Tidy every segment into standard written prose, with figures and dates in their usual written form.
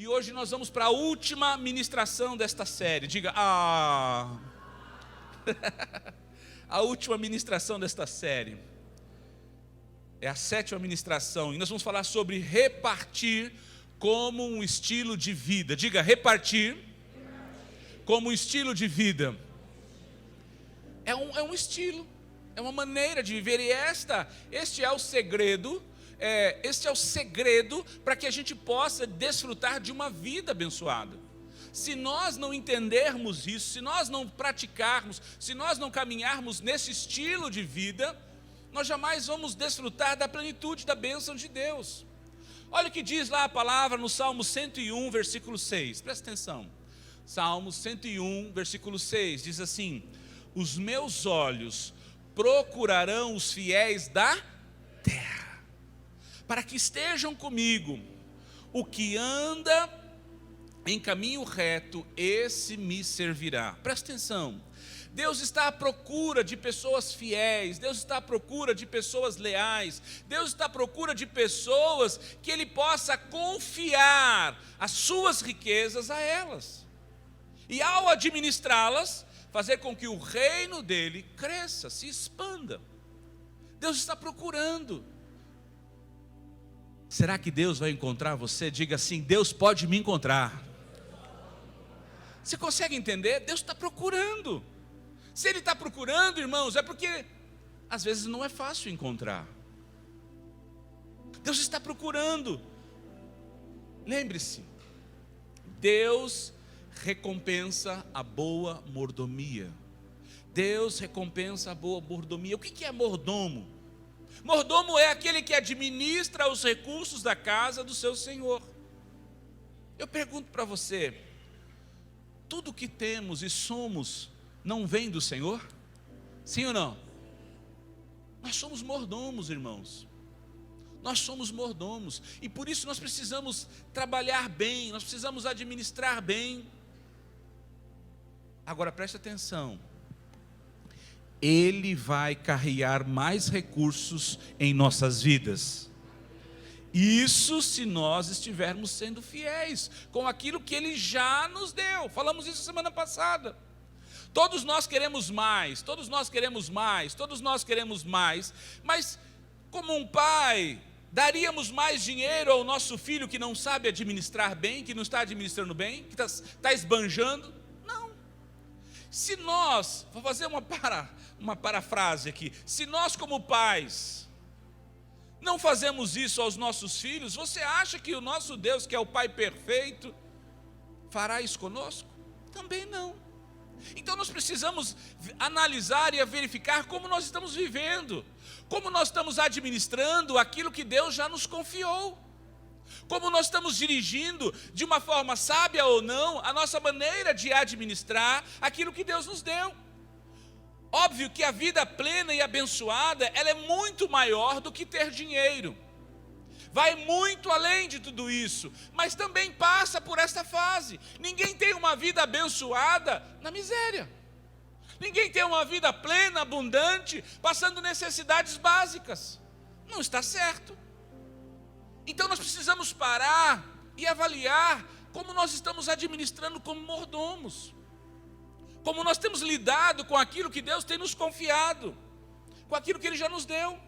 E hoje nós vamos para a última ministração desta série. Diga, a última ministração desta série. É a 7ª ministração. E nós vamos falar sobre repartir como um estilo de vida. Diga, repartir como um estilo de vida. É um estilo, é uma maneira de viver. E este é o segredo. Este é o segredo para que a gente possa desfrutar de uma vida abençoada. Se nós não entendermos isso, se nós não praticarmos, se nós não caminharmos nesse estilo de vida, nós jamais vamos desfrutar da plenitude da bênção de Deus. Olha o que diz lá a palavra no Salmo 101, versículo 6. Presta atenção. Salmo 101, versículo 6, diz assim: os meus olhos procurarão os fiéis da terra, para que estejam comigo. O que anda em caminho reto, esse me servirá. Presta atenção. Deus está à procura de pessoas fiéis. Deus está à procura de pessoas leais. Deus está à procura de pessoas que Ele possa confiar as suas riquezas a elas. E ao administrá-las, fazer com que o reino dele cresça, se expanda. Deus está procurando. Será que Deus vai encontrar você? Diga assim: Deus pode me encontrar. Você consegue entender? Deus está procurando. Se Ele está procurando, irmãos, é porque às vezes não é fácil encontrar. Deus está procurando. Lembre-se, Deus recompensa a boa mordomia. Deus recompensa a boa mordomia. O que é mordomo? Mordomo é aquele que administra os recursos da casa do seu senhor. Eu pergunto para você: tudo que temos e somos não vem do Senhor? Sim ou não? Nós somos mordomos, irmãos. Nós somos mordomos. E por isso nós precisamos trabalhar bem, nós precisamos administrar bem. Agora preste atenção. Ele vai carregar mais recursos em nossas vidas. Isso se nós estivermos sendo fiéis com aquilo que Ele já nos deu. Falamos isso semana passada. Todos nós queremos mais, todos nós queremos mais, todos nós queremos mais. Mas como um pai, daríamos mais dinheiro ao nosso filho que não sabe administrar bem, que não está administrando bem, que está esbanjando? Não. Se nós, vou fazer uma parafrase aqui, se nós como pais não fazemos isso aos nossos filhos, você acha que o nosso Deus, que é o Pai perfeito, fará isso conosco? Também não. Então nós precisamos analisar e verificar como nós estamos vivendo, como nós estamos administrando aquilo que Deus já nos confiou, como nós estamos dirigindo de uma forma sábia ou não a nossa maneira de administrar aquilo que Deus nos deu. Óbvio que a vida plena e abençoada, ela é muito maior do que ter dinheiro. Vai muito além de tudo isso, mas também passa por esta fase. Ninguém tem uma vida abençoada na miséria. Ninguém tem uma vida plena, abundante, passando necessidades básicas. Não está certo. Então nós precisamos parar e avaliar como nós estamos administrando como mordomos. Como nós temos lidado com aquilo que Deus tem nos confiado, com aquilo que Ele já nos deu.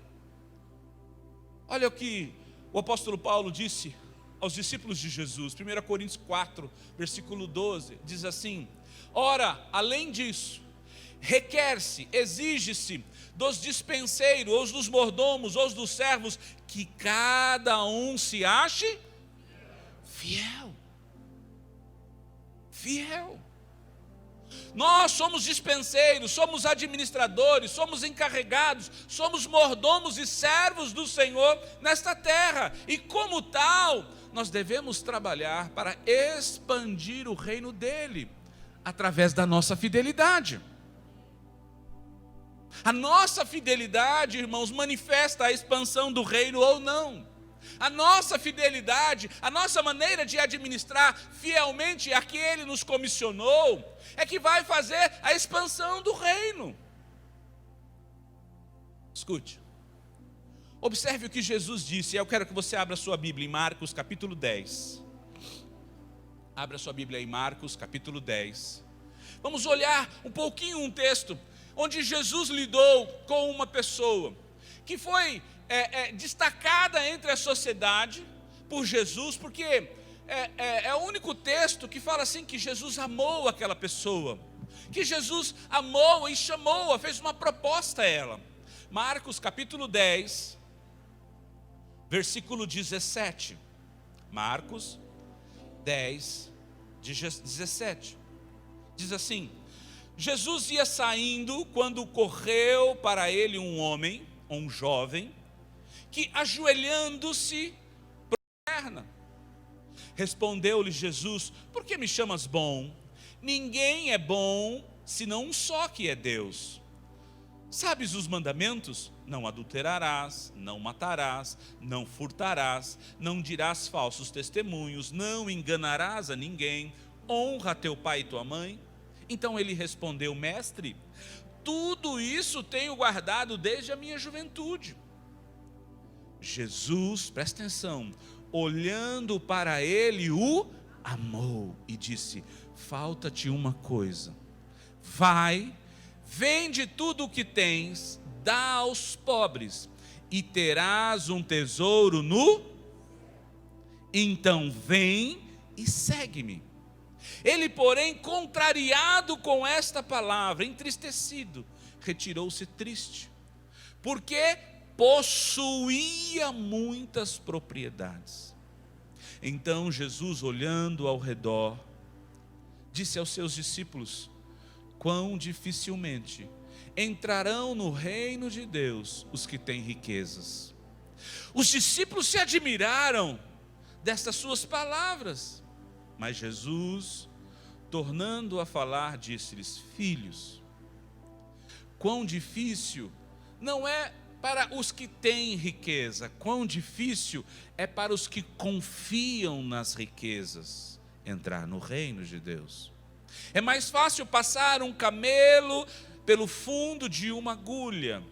Olha o que o apóstolo Paulo disse aos discípulos de Jesus, 1 Coríntios 4, versículo 12, diz assim: ora, além disso, requer-se, exige-se dos dispenseiros, ou dos mordomos, ou dos servos, que cada um se ache fiel. Fiel. Nós somos dispenseiros, somos administradores, somos encarregados, somos mordomos e servos do Senhor nesta terra. E como tal, nós devemos trabalhar para expandir o reino dEle, através da nossa fidelidade. A nossa fidelidade, irmãos, manifesta a expansão do reino ou não. A nossa fidelidade, a nossa maneira de administrar fielmente a que Ele nos comissionou, é que vai fazer a expansão do reino. Escute, observe o que Jesus disse. Eu quero que você abra a sua Bíblia em Marcos capítulo 10. Abra sua Bíblia em Marcos, capítulo 10. Vamos olhar um pouquinho um texto onde Jesus lidou com uma pessoa que foi destacada entre a sociedade por Jesus, porque é o único texto que fala assim que Jesus amou aquela pessoa, que Jesus amou e chamou-a, fez uma proposta a ela. Marcos capítulo 10, versículo 17. Marcos 10, 17. Diz assim: Jesus ia saindo quando correu para ele um homem, um jovem, que ajoelhando-se prosterna. Respondeu-lhe Jesus: por que me chamas bom? Ninguém é bom, senão um só, que é Deus. Sabes os mandamentos? Não adulterarás, não matarás, não furtarás, não dirás falsos testemunhos, não enganarás a ninguém, honra teu pai e tua mãe. Então ele respondeu: mestre, tudo isso tenho guardado desde a minha juventude. Jesus, presta atenção, olhando para ele, o amou e disse: falta-te uma coisa, vai, vende tudo o que tens, dá aos pobres, e terás um tesouro no... Então vem e segue-me. Ele, porém, contrariado com esta palavra, entristecido, retirou-se triste, porque possuía muitas propriedades. Então Jesus, olhando ao redor, disse aos seus discípulos: quão dificilmente entrarão no reino de Deus os que têm riquezas. Os discípulos se admiraram destas suas palavras, mas Jesus, tornando a falar, disse-lhes: filhos, quão difícil não é para os que têm riqueza, quão difícil é para os que confiam nas riquezas entrar no reino de Deus. É mais fácil passar um camelo pelo fundo de uma agulha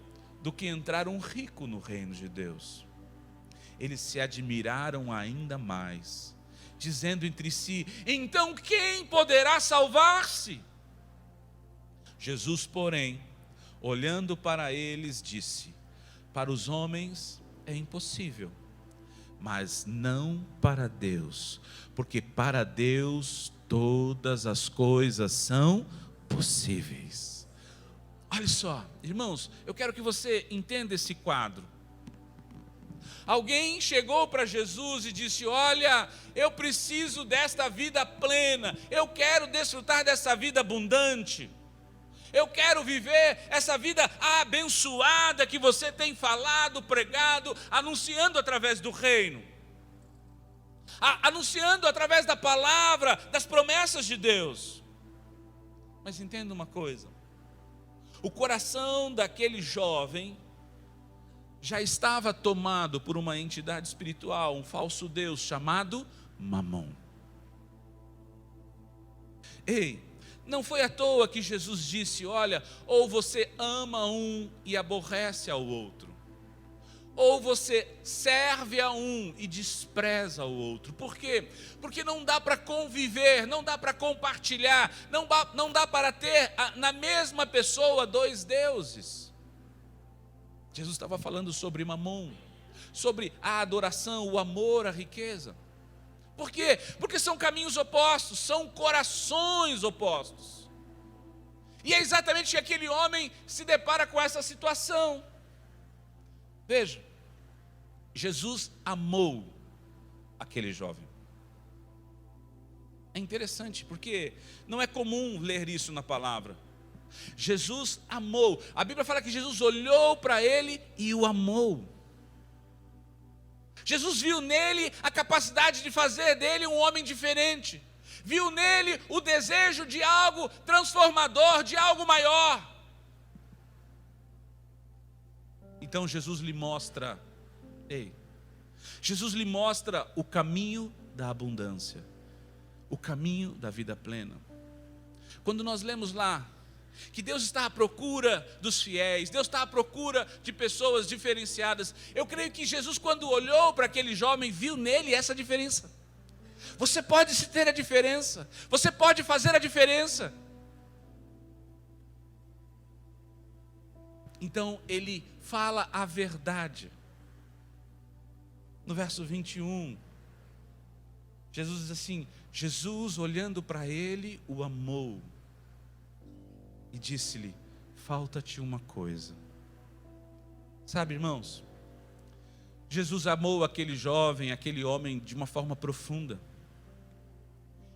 do que entrar um rico no reino de Deus. Eles se admiraram ainda mais, dizendo entre si: então quem poderá salvar-se? Jesus, porém, olhando para eles, disse: para os homens é impossível, mas não para Deus, porque para Deus todas as coisas são possíveis. Olha só, irmãos, eu quero que você entenda esse quadro. Alguém chegou para Jesus e disse: olha, eu preciso desta vida plena, eu quero desfrutar dessa vida abundante, eu quero viver essa vida abençoada que você tem falado, pregado, anunciando através do reino, anunciando através da palavra, das promessas de Deus. Mas entenda uma coisa: o coração daquele jovem já estava tomado por uma entidade espiritual, um falso Deus chamado Mamon. Ei, não foi à toa que Jesus disse: olha, ou você ama um e aborrece ao outro, ou você serve a um e despreza o outro. Por quê? Porque não dá para conviver, não dá para compartilhar, não dá para ter na mesma pessoa dois deuses. Jesus estava falando sobre Mamon, sobre a adoração, o amor, a riqueza. Por quê? Porque são caminhos opostos, são corações opostos. E é exatamente que aquele homem se depara com essa situação. Veja, Jesus amou aquele jovem. É interessante, porque não é comum ler isso na palavra. Jesus amou. A Bíblia fala que Jesus olhou para ele e o amou. Jesus viu nele a capacidade de fazer dele um homem diferente. Viu nele o desejo de algo transformador, de algo maior. Então Jesus lhe mostra, Jesus lhe mostra o caminho da abundância, o caminho da vida plena. Quando nós lemos lá que Deus está à procura dos fiéis, Deus está à procura de pessoas diferenciadas, eu creio que Jesus, quando olhou para aquele jovem, viu nele essa diferença. Você pode se ter a diferença. Você pode fazer a diferença. Então ele fala a verdade. No verso 21, Jesus diz assim: Jesus, olhando para ele, o amou e disse-lhe: falta-te uma coisa. Sabe, irmãos, Jesus amou aquele jovem, aquele homem de uma forma profunda.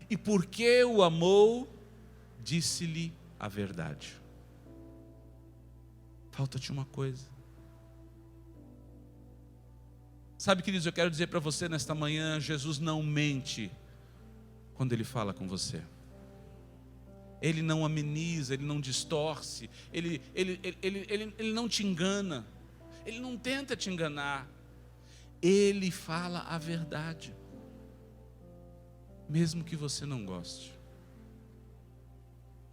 E porque o amou, disse-lhe a verdade. Falta-te uma coisa. Sabe, queridos, eu quero dizer para você nesta manhã, Jesus não mente quando Ele fala com você. Ele não ameniza, Ele não distorce, Ele não te engana, Ele não tenta te enganar. Ele fala a verdade, mesmo que você não goste.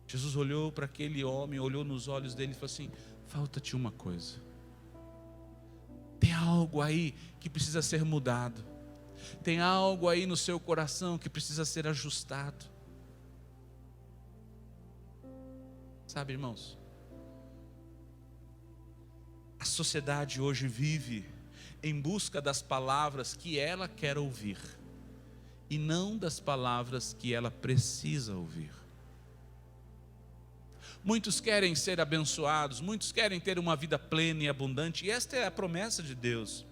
Jesus olhou para aquele homem, olhou nos olhos dele e falou assim: falta-te uma coisa. Tem algo aí que precisa ser mudado. Tem algo aí no seu coração que precisa ser ajustado. Sabe, irmãos, a sociedade hoje vive em busca das palavras que ela quer ouvir e não das palavras que ela precisa ouvir. Muitos querem ser abençoados, muitos querem ter uma vida plena e abundante, e esta é a promessa de Deus.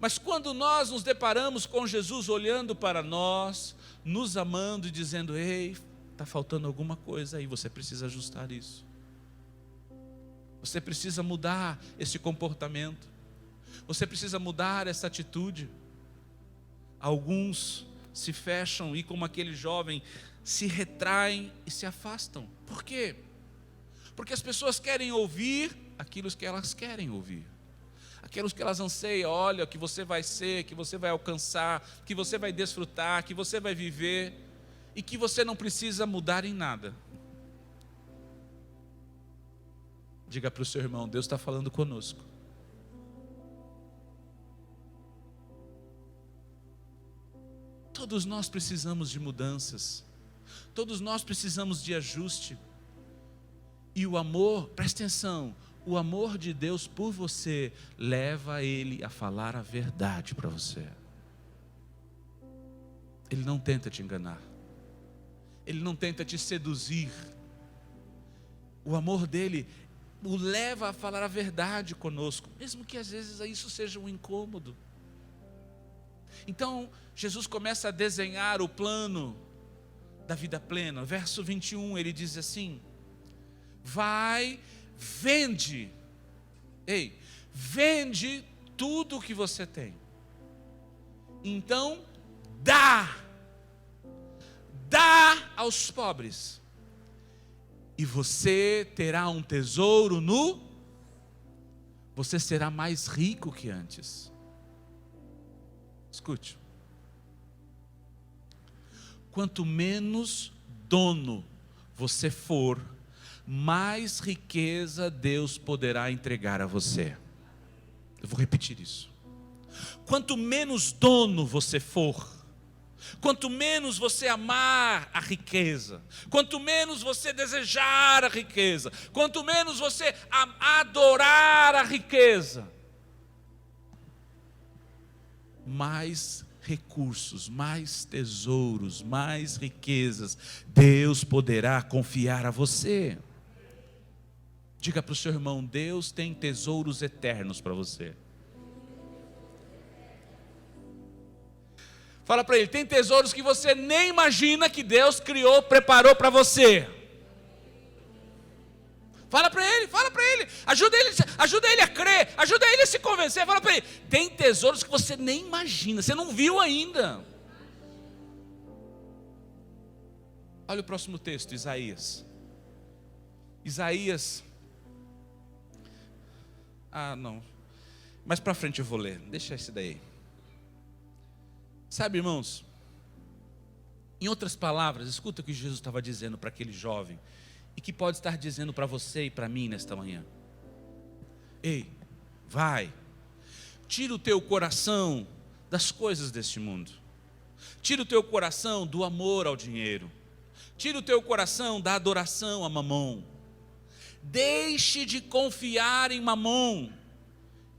Mas quando nós nos deparamos com Jesus olhando para nós, nos amando e dizendo: ei, está faltando alguma coisa aí, você precisa ajustar isso. Você precisa mudar esse comportamento. Você precisa mudar essa atitude. Alguns se fecham e, como aquele jovem, se retraem e se afastam. Por quê? Porque as pessoas querem ouvir aquilo que elas querem ouvir, aquilo que elas anseiam. Olha, que você vai ser, que você vai alcançar, que você vai desfrutar, que você vai viver, e que você não precisa mudar em nada. Diga para o seu irmão: Deus está falando conosco. Todos nós precisamos de mudanças, todos nós precisamos de ajuste. E o amor, presta atenção, o amor de Deus por você leva Ele a falar a verdade para você. Ele não tenta te enganar, Ele não tenta te seduzir. O amor dele o leva a falar a verdade conosco, mesmo que às vezes isso seja um incômodo. Então Jesus começa a desenhar o plano da vida plena. Verso 21, ele diz assim: vai, vende, vende tudo o que você tem, então dá aos pobres, e você terá um tesouro você será mais rico que antes. Escute, quanto menos dono você for, mais riqueza Deus poderá entregar a você. Eu vou repetir isso. Quanto menos dono você for, quanto menos você amar a riqueza, quanto menos você desejar a riqueza, quanto menos você adorar a riqueza, mais recursos, mais tesouros, mais riquezas Deus poderá confiar a você. Diga para o seu irmão: Deus tem tesouros eternos para você. Fala para ele: tem tesouros que você nem imagina que Deus criou, preparou para você. Fala para ele, ajuda ele a crer, ajuda ele a se convencer. Fala para ele: tem tesouros que você nem imagina, você não viu ainda. Olha o próximo texto, Isaías. Não, mais para frente eu vou ler, deixa esse daí. Sabe, irmãos, em outras palavras, escuta o que Jesus estava dizendo para aquele jovem, e que pode estar dizendo para você e para mim nesta manhã. Ei, vai, tira o teu coração das coisas deste mundo, Tira o teu coração do amor ao dinheiro. Tira o teu coração da adoração a Mamon. Deixe de confiar em Mamon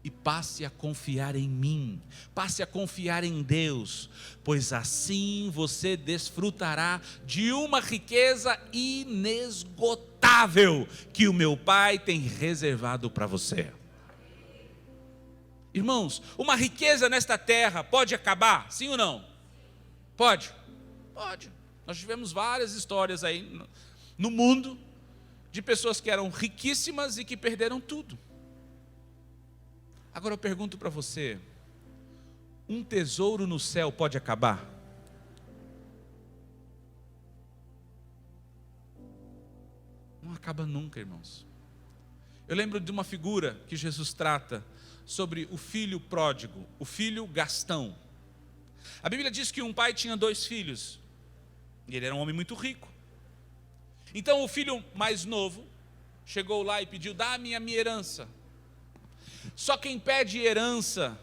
e passe a confiar em mim. Passe a confiar em Deus, pois assim você desfrutará de uma riqueza inesgotável que o meu Pai tem reservado para você. Irmãos, uma riqueza nesta terra pode acabar? Sim ou não? Pode? Pode. Nós tivemos várias histórias aí no mundo de pessoas que eram riquíssimas e que perderam tudo. Agora eu pergunto para você, um tesouro no céu pode acabar? Não acaba nunca, irmãos. Eu lembro de uma figura que Jesus trata sobre o filho pródigo, o filho gastão. A Bíblia diz que um pai tinha 2 filhos, e ele era um homem muito rico. Então o filho mais novo chegou lá e pediu: dá-me a minha herança. Só quem pede herança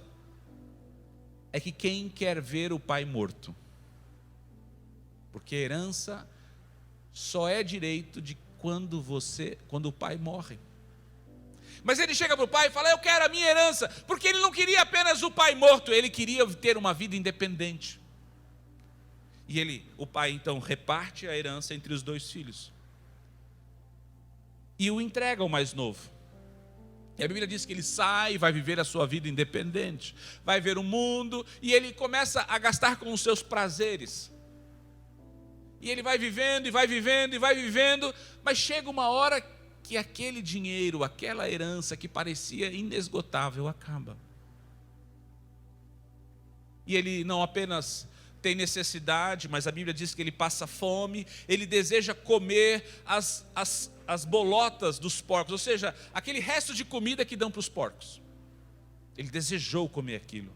é que quem quer ver o pai morto, porque herança só é direito de quando o pai morre. Mas ele chega para o pai e fala: eu quero a minha herança, porque ele não queria apenas o pai morto, ele queria ter uma vida independente. E o pai então reparte a herança entre os 2 filhos e o entrega ao mais novo. E a Bíblia diz que ele sai, vai viver a sua vida independente, vai ver o mundo, e ele começa a gastar com os seus prazeres. E ele vai vivendo, e vai vivendo, e vai vivendo, mas chega uma hora que aquele dinheiro, aquela herança que parecia inesgotável, acaba. E ele não apenas tem necessidade, mas a Bíblia diz que ele passa fome, ele deseja comer as bolotas dos porcos, ou seja, aquele resto de comida que dão para os porcos. Ele desejou comer aquilo.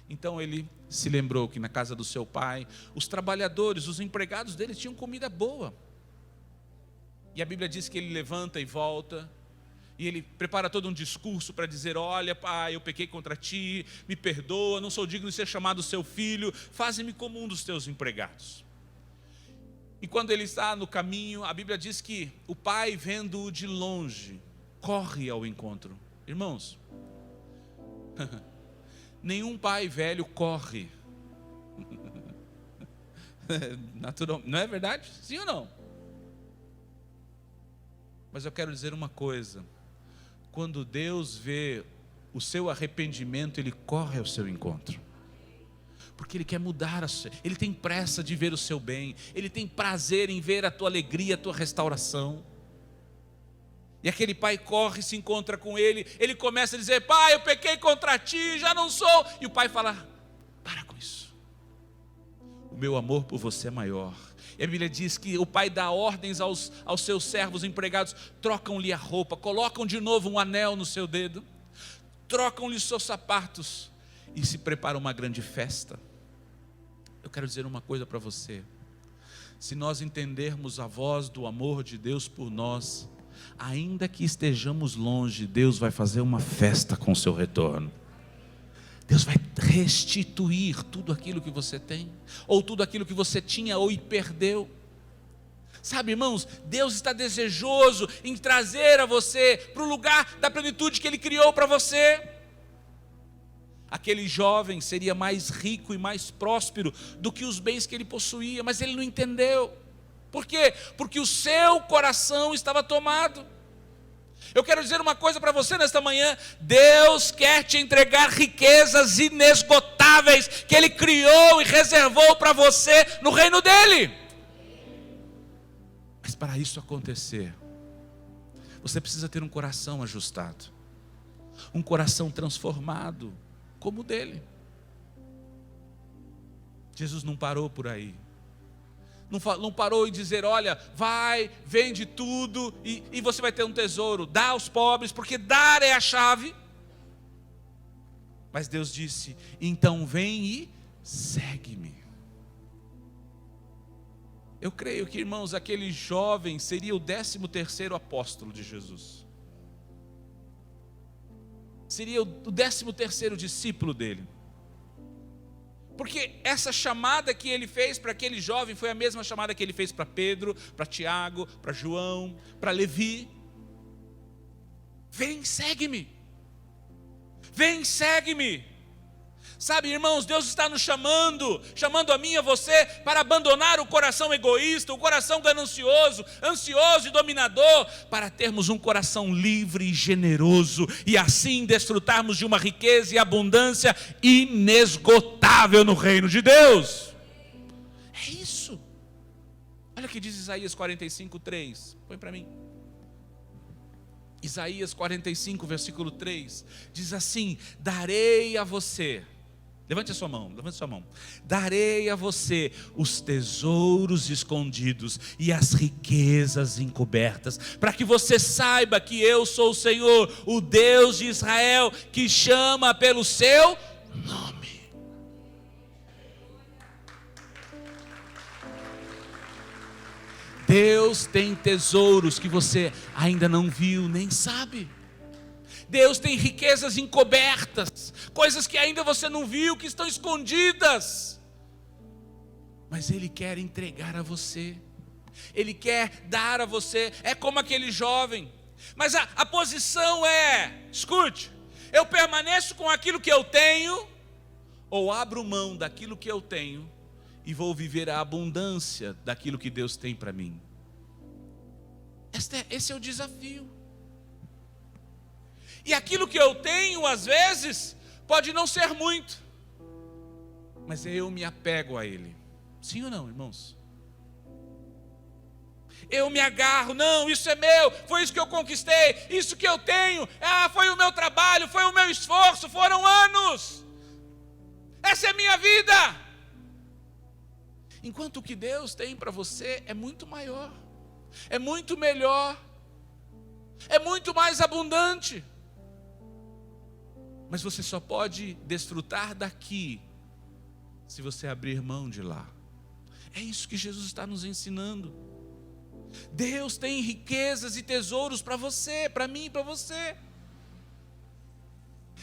Então ele se lembrou que na casa do seu pai, os trabalhadores, os empregados dele tinham comida boa. E a Bíblia diz que ele levanta e volta, e ele prepara todo um discurso para dizer: olha pai, eu pequei contra ti, me perdoa, não sou digno de ser chamado seu filho, faze-me como um dos teus empregados. E quando ele está no caminho, a Bíblia diz que o pai, vendo-o de longe, corre ao encontro. Irmãos, nenhum pai velho corre. Natural, não é verdade? Sim ou não? Mas eu quero dizer uma coisa: quando Deus vê o seu arrependimento, Ele corre ao seu encontro, porque Ele quer mudar, Ele tem pressa de ver o seu bem, Ele tem prazer em ver a tua alegria, a tua restauração. E aquele pai corre e se encontra com ele, ele começa a dizer: pai, eu pequei contra ti, já não sou. E o pai fala: para com isso, o meu amor por você é maior. E a Bíblia diz que o pai dá ordens aos seus servos empregados: trocam-lhe a roupa, colocam de novo um anel no seu dedo, trocam-lhe os seus sapatos e se prepara uma grande festa. Eu quero dizer uma coisa para você: se nós entendermos a voz do amor de Deus por nós, ainda que estejamos longe, Deus vai fazer uma festa com o seu retorno. Deus vai restituir tudo aquilo que você tem, ou tudo aquilo que você tinha ou perdeu. Sabe, irmãos, Deus está desejoso em trazer a você para o lugar da plenitude que Ele criou para você. Aquele jovem seria mais rico e mais próspero do que os bens que ele possuía, mas ele não entendeu. Por quê? Porque o seu coração estava tomado. Eu quero dizer uma coisa para você nesta manhã: Deus quer te entregar riquezas inesgotáveis que Ele criou e reservou para você no reino dEle. Mas para isso acontecer, você precisa ter um coração ajustado, um coração transformado como o dele. Jesus não parou por aí. Não parou em dizer: olha, vai, vende tudo e você vai ter um tesouro, dá aos pobres, porque dar é a chave. Mas Deus disse: então vem e segue-me. Eu creio que, irmãos, aquele jovem seria o 13º apóstolo de Jesus, seria o 13º discípulo dele. Porque essa chamada que ele fez para aquele jovem foi a mesma chamada que ele fez para Pedro, para Tiago, para João, para Levi. Vem, segue-me. Vem, segue-me. Sabe, irmãos, Deus está nos chamando a mim e a você, para abandonar o coração egoísta, o coração ganancioso, ansioso e dominador, para termos um coração livre e generoso, e assim desfrutarmos de uma riqueza e abundância inesgotável no reino de Deus. É isso. Olha o que diz Isaías 45:3. Põe para mim. Isaías 45, versículo 3, diz assim: darei a você, levante a sua mão, darei a você os tesouros escondidos e as riquezas encobertas, para que você saiba que eu sou o Senhor, o Deus de Israel, que chama pelo seu nome. Deus tem tesouros que você ainda não viu, nem sabe. Deus tem riquezas encobertas, coisas que ainda você não viu, que estão escondidas. Mas Ele quer entregar a você, Ele quer dar a você. É como aquele jovem. Mas a posição é, escute, eu permaneço com aquilo que eu tenho, ou abro mão daquilo que eu tenho e vou viver a abundância daquilo que Deus tem para mim. Esse é o desafio. E aquilo que eu tenho, às vezes, pode não ser muito, mas eu me apego a Ele. Sim ou não, irmãos? Eu me agarro, não, isso é meu, foi isso que eu conquistei, isso que eu tenho, foi o meu trabalho, foi o meu esforço, foram anos, essa é a minha vida. Enquanto o que Deus tem para você é muito maior, é muito melhor, é muito mais abundante. Mas você só pode desfrutar daqui se você abrir mão de lá. É isso que Jesus está nos ensinando. Deus tem riquezas e tesouros para você, para mim e para você.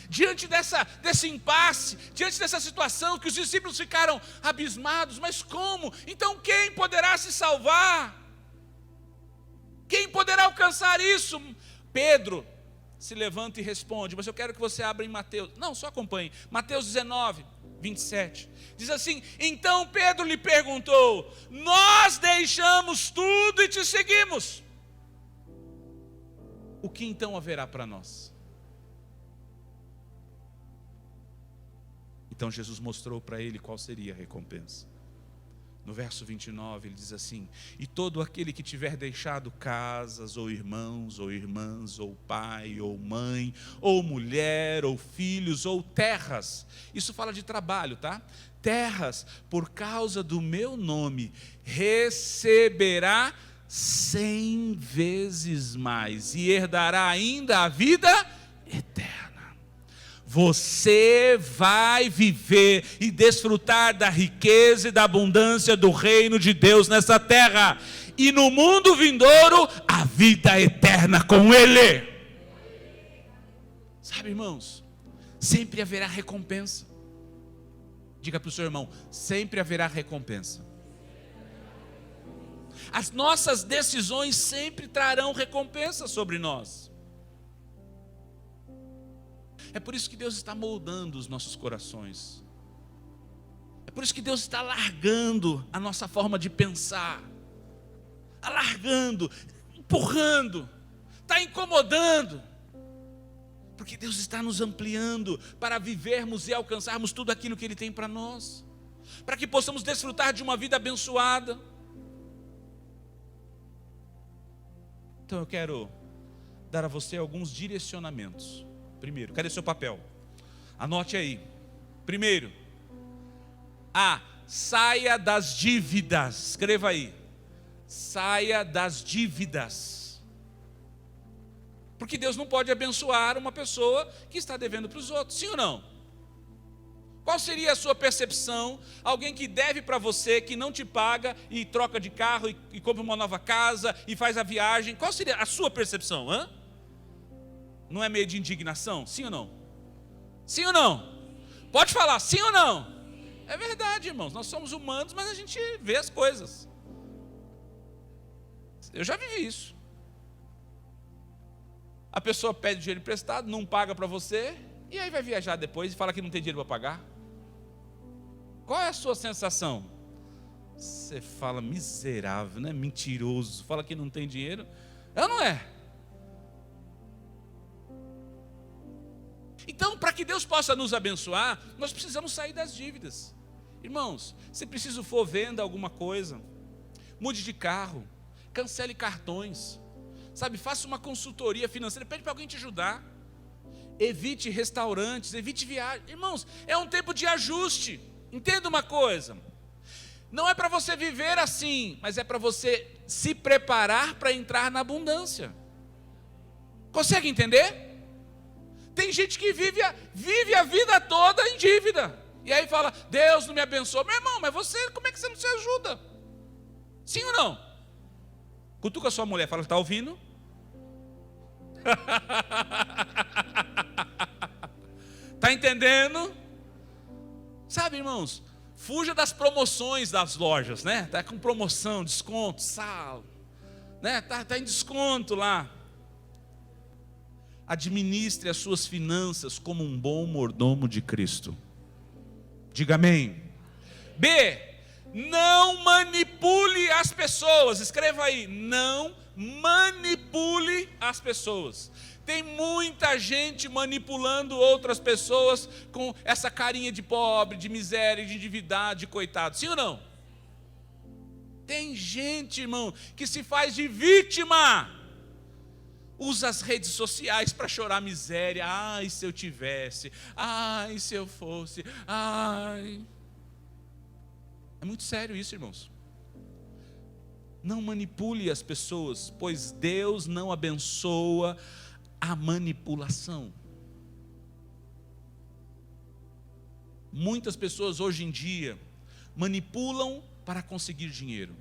Diante desse impasse, diante dessa situação que os discípulos ficaram abismados, mas como? Então quem poderá se salvar? Quem poderá alcançar isso? Pedro se levanta e responde, mas eu quero que você abra em Mateus, não, só acompanhe, Mateus 19, 27, diz assim: então Pedro lhe perguntou, nós deixamos tudo e te seguimos, o que então haverá para nós? Então Jesus mostrou para ele qual seria a recompensa. No verso 29 ele diz assim: e todo aquele que tiver deixado casas, ou irmãos, ou irmãs, ou pai, ou mãe, ou mulher, ou filhos, ou terras, isso fala de trabalho, tá? Terras, por causa do meu nome, receberá 100 vezes mais, e herdará ainda a vida eterna. Você vai viver e desfrutar da riqueza e da abundância do reino de Deus nessa terra, e no mundo vindouro, a vida eterna com Ele. Sabe, irmãos, sempre haverá recompensa. Diga para o seu irmão: sempre haverá recompensa. As nossas decisões sempre trarão recompensa sobre nós. É por isso que Deus está moldando os nossos corações. É por isso que Deus está alargando a nossa forma de pensar. Alargando, empurrando, está incomodando. Porque Deus está nos ampliando para vivermos e alcançarmos tudo aquilo que Ele tem para nós. Para que possamos desfrutar de uma vida abençoada. Então eu quero dar a você alguns direcionamentos. Primeiro, cadê seu papel? Anote aí. Primeiro, saia das dívidas. Escreva aí. Saia das dívidas. Porque Deus não pode abençoar uma pessoa que está devendo para os outros, sim ou não? Qual seria a sua percepção? Alguém que deve para você, que não te paga e troca de carro e compra uma nova casa e faz a viagem. Qual seria a sua percepção? Não é meio de indignação? Sim ou não? Sim ou não? Pode falar, sim ou não? É verdade, irmãos. Nós somos humanos, mas a gente vê as coisas. Eu já vivi isso. A pessoa pede dinheiro emprestado, não paga para você, e aí vai viajar depois e fala que não tem dinheiro para pagar. Qual é a sua sensação? Você fala miserável, né? Mentiroso, fala que não tem dinheiro. É ou não é? Então, para que Deus possa nos abençoar, nós precisamos sair das dívidas. Irmãos, se preciso for, venda alguma coisa, mude de carro, cancele cartões, sabe, faça uma consultoria financeira, pede para alguém te ajudar, evite restaurantes, evite viagens. Irmãos, é um tempo de ajuste. Entenda uma coisa, não é para você viver assim, mas é para você se preparar para entrar na abundância. Consegue entender? Tem gente que vive a vida toda em dívida, e aí fala, Deus não me abençoa. Meu irmão, mas você, como é que você não se ajuda? Sim ou não? Cutuca a sua mulher, fala, está ouvindo? Está entendendo? Sabe, irmãos, fuja das promoções das lojas, né? Está com promoção, desconto, sal, né? Tá em desconto lá. Administre as suas finanças como um bom mordomo de Cristo. Diga amém. B, não manipule as pessoas. Escreva aí, não manipule as pessoas. Tem muita gente manipulando outras pessoas com essa carinha de pobre, de miséria, de endividado, de coitado. Sim ou não? Tem gente, irmão, que se faz de vítima. Usa as redes sociais para chorar miséria. Ai, se eu tivesse. Ai, se eu fosse. Ai. É muito sério isso, irmãos. Não manipule as pessoas, pois Deus não abençoa a manipulação. Muitas pessoas hoje em dia manipulam para conseguir dinheiro.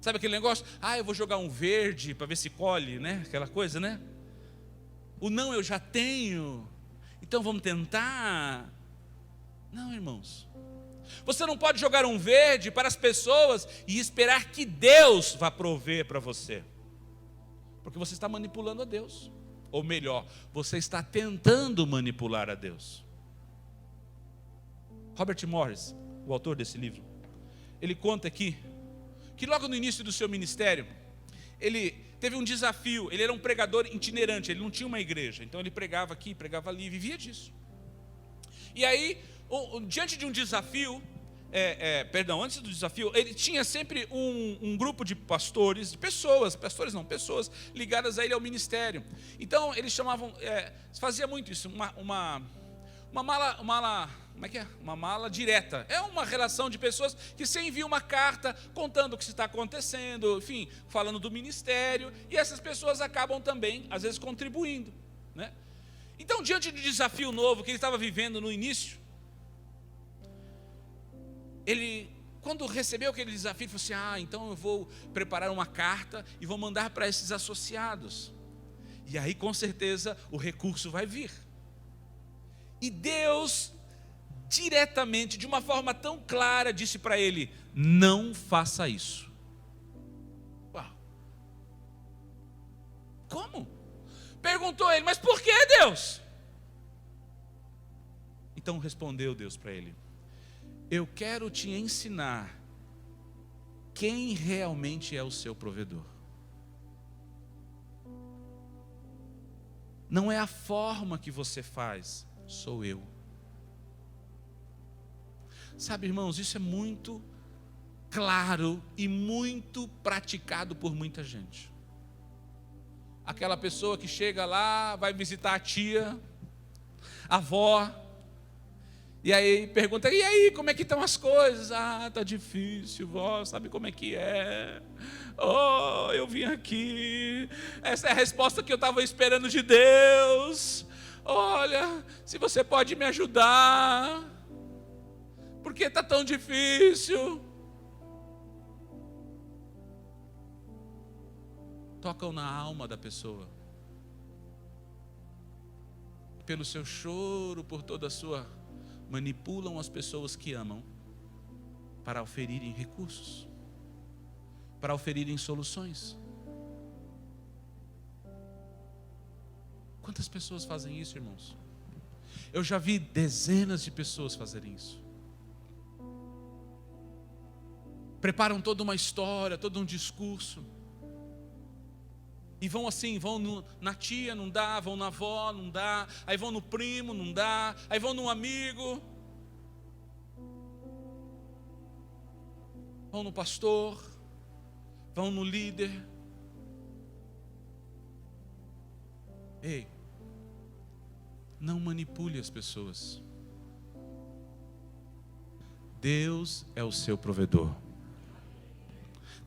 Sabe aquele negócio? Ah, eu vou jogar um verde para ver se colhe, né? Aquela coisa, né? O não eu já tenho, então vamos tentar. Não, irmãos. Você não pode jogar um verde para as pessoas e esperar que Deus vá prover para você. Porque você está manipulando a Deus. Ou melhor, você está tentando manipular a Deus. Robert Morris, o autor desse livro, ele conta aqui que logo no início do seu ministério, ele teve um desafio. Ele era um pregador itinerante, ele não tinha uma igreja. Então ele pregava aqui, pregava ali, vivia disso. E aí, diante de um desafio, antes do desafio, ele tinha sempre um grupo de pastores, de pessoas ligadas a ele ao ministério. Então eles chamavam, fazia muito isso, uma mala, como é que é? Uma mala direta. É uma relação de pessoas que você envia uma carta contando o que está acontecendo, enfim, falando do ministério, e essas pessoas acabam também, às vezes, contribuindo, né? Então, diante do desafio novo que ele estava vivendo no início, ele, quando recebeu aquele desafio, ele falou assim, então eu vou preparar uma carta e vou mandar para esses associados. E aí, com certeza, o recurso vai vir. E Deus, diretamente, de uma forma tão clara, disse para ele, não faça isso. Uau. Como? Perguntou ele, mas por que, Deus? Então respondeu Deus para ele, eu quero te ensinar quem realmente é o seu provedor. Não é a forma que você faz, sou eu. Sabe, irmãos, isso é muito claro e muito praticado por muita gente. Aquela pessoa que chega lá, vai visitar a tia, a avó, e aí pergunta, e aí, como é que estão as coisas? Tá difícil, vó, sabe como é que é? Oh, eu vim aqui, essa é a resposta que eu estava esperando de Deus. Olha, se você pode me ajudar, porque está tão difícil. Tocam na alma da pessoa. pelo seu choro, por toda a sua... manipulam as pessoas que amam para oferirem recursos, para oferirem soluções. Quantas pessoas fazem isso, irmãos? Eu já vi dezenas de pessoas fazerem isso. Preparam toda uma história, todo um discurso. E vão assim, na tia, não dá, vão na avó, não dá, aí vão no primo, não dá, aí vão no amigo, vão no pastor, vão no líder. Ei, não manipule as pessoas. Deus é o seu provedor.